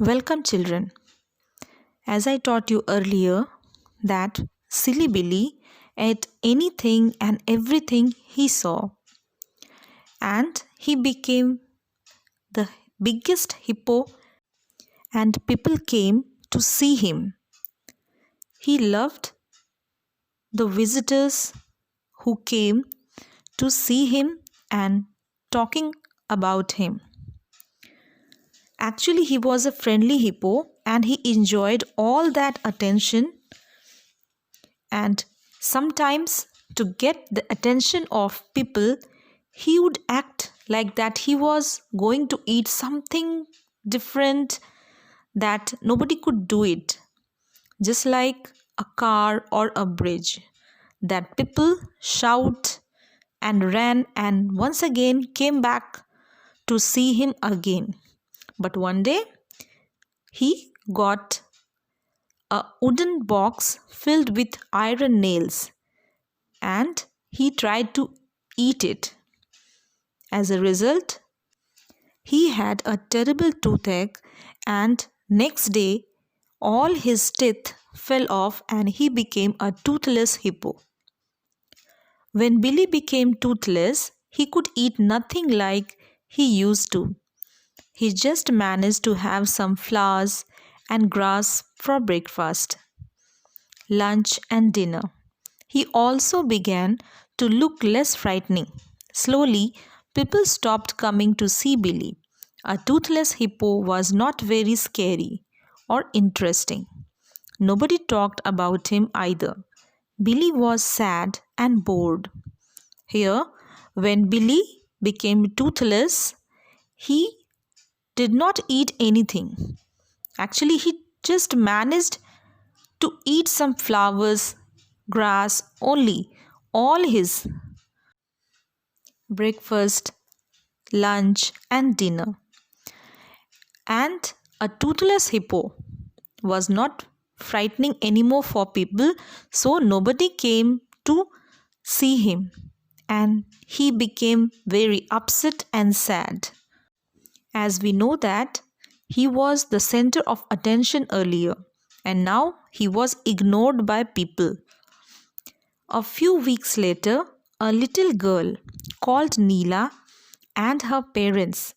Welcome, children. As I taught you earlier, that silly Billy ate anything and everything he saw, and he became the biggest hippo, and people came to see him. He loved the visitors who came to see him and talking about him. Actually, he was a friendly hippo and he enjoyed all that attention, and sometimes to get the attention of people he would act like that he was going to eat something different, that nobody could do it, just like a car or a bridge, that people shout and ran and once again came back to see him again. But one day he got a wooden box filled with iron nails and he tried to eat it. As a result, he had a terrible toothache, and next day all his teeth fell off and he became a toothless hippo. When Billy became toothless, he could eat nothing like he used to. He just managed to have some flowers and grass for breakfast, lunch, and dinner. He also began to look less frightening. Slowly, people stopped coming to see Billy. A toothless hippo was not very scary or interesting. Nobody talked about him either. Billy was sad and bored. Here, when Billy became toothless, he did not eat anything. Actually, he just managed to eat some flowers, grass only. All his breakfast, lunch, and dinner. And a toothless hippo was not frightening anymore for people, so nobody came to see him, and he became very upset and sad. As we know that he was the center of attention earlier, and now he was ignored by people. A few weeks later, a little girl called Neela and her parents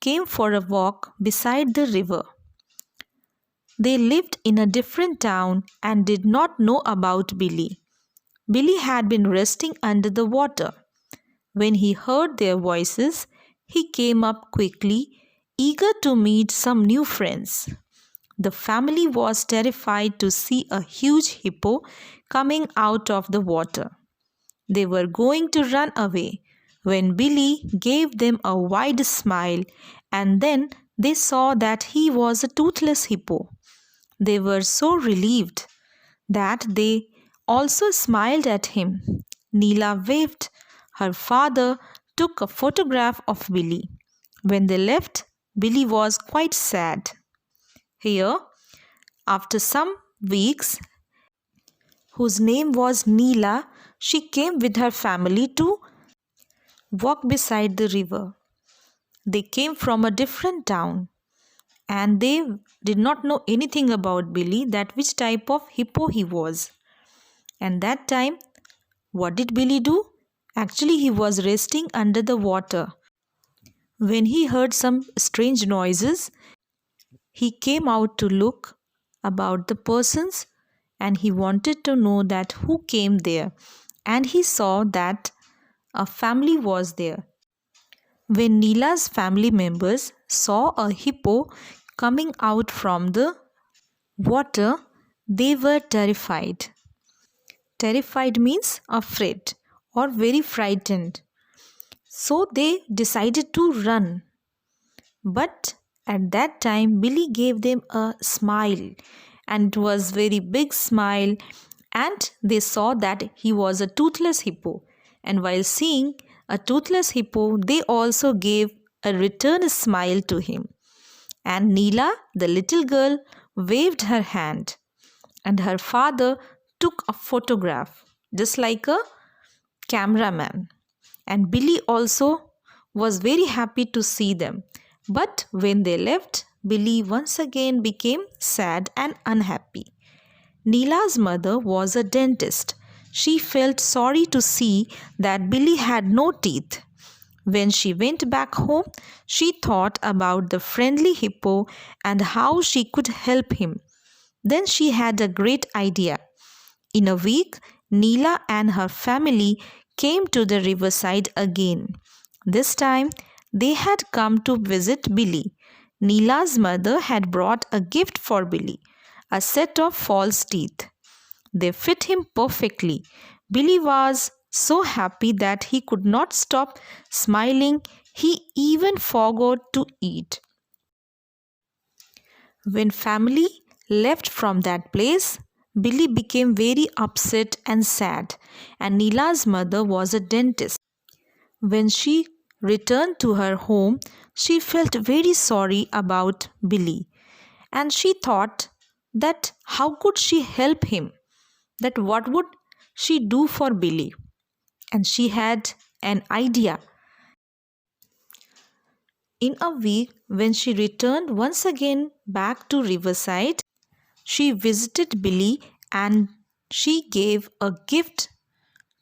came for a walk beside the river. They lived in a different town and did not know about Billy. Billy had been resting under the water. When he heard their voices, he came up quickly, eager to meet some new friends. The family was terrified to see a huge hippo coming out of the water. They were going to run away when Billy gave them a wide smile, and then they saw that he was a toothless hippo. They were so relieved that they also smiled at him. Neela waved. Her father took a photograph of Billy. When they left, Billy was quite sad. Here, after some weeks, whose name was Neela, she came with her family to walk beside the river. They came from a different town and they did not know anything about Billy, that which type of hippo he was. And that time, what did Billy do? Actually, he was resting under the water. When he heard some strange noises, he came out to look about the persons and he wanted to know that who came there, and he saw that a family was there. When Neela's family members saw a hippo coming out from the water, they were terrified. Terrified means afraid or very frightened. So they decided to run. But at that time, Billy gave them a smile, and it was very big smile, and they saw that he was a toothless hippo. And while seeing a toothless hippo, they also gave a return smile to him. And Neela, the little girl, waved her hand, and her father took a photograph, just like a cameraman. And Billy also was very happy to see them. But when they left, Billy once again became sad and unhappy. Neela's mother was a dentist. She felt sorry to see that Billy had no teeth. When she went back home, she thought about the friendly hippo and how she could help him. Then she had a great idea. In a week, Neela and her family came to the riverside again. This time, they had come to visit Billy. Neela's mother had brought a gift for Billy, a set of false teeth. They fit him perfectly. Billy was so happy that he could not stop smiling. He even forgot to eat. When family left from that place, Billy became very upset and sad, and Neela's mother was a dentist. When she returned to her home, she felt very sorry about Billy, and she thought that how could she help him? That what would she do for Billy? And she had an idea. In a week, when she returned once again back to Riverside, she visited Billy and she gave a gift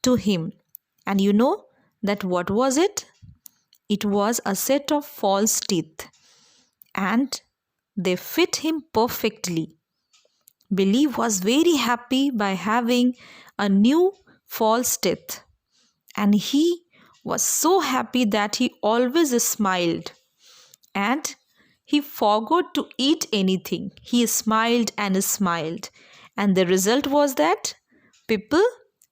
to him. And you know that what was it? It was a set of false teeth and they fit him perfectly. Billy was very happy by having a new false teeth and he was so happy that he always smiled and he forgot to eat anything. He smiled and smiled. And the result was that people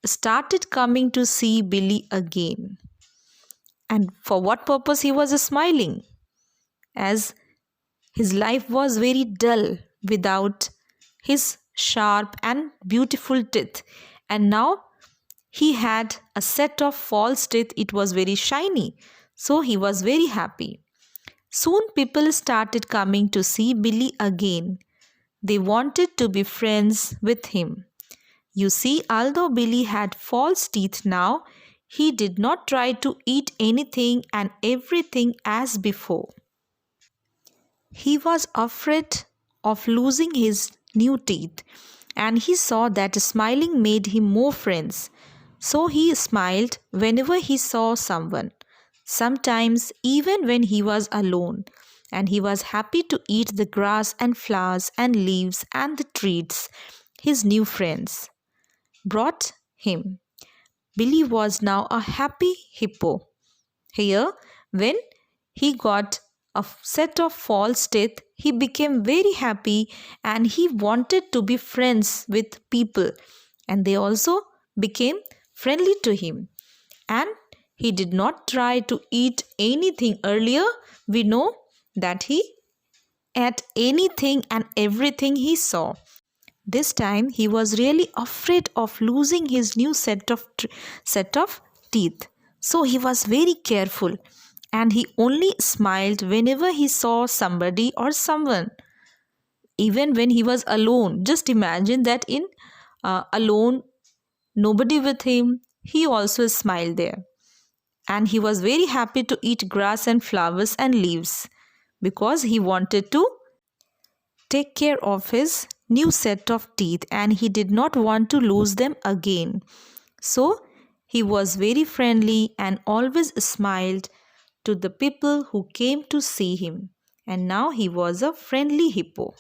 started coming to see Billy again. And for what purpose he was smiling? As his life was very dull without his sharp and beautiful teeth. And now he had a set of false teeth. It was very shiny. So he was very happy. Soon people started coming to see Billy again. They wanted to be friends with him. You see, although Billy had false teeth now, he did not try to eat anything and everything as before. He was afraid of losing his new teeth, and he saw that smiling made him more friends. So he smiled whenever he saw someone, sometimes even when he was alone, and he was happy to eat the grass and flowers and leaves and the treats his new friends brought him. Billy was now a happy hippo. Here, when he got a set of false teeth, he became very happy and he wanted to be friends with people, and they also became friendly to him. And he did not try to eat anything earlier. We know that he ate anything and everything he saw. This time he was really afraid of losing his new set of teeth. So he was very careful and he only smiled whenever he saw somebody or someone. Even when he was alone, just imagine that in alone, nobody with him, he also smiled there. And he was very happy to eat grass and flowers and leaves because he wanted to take care of his new set of teeth and he did not want to lose them again. So he was very friendly and always smiled to the people who came to see him. And now he was a friendly hippo.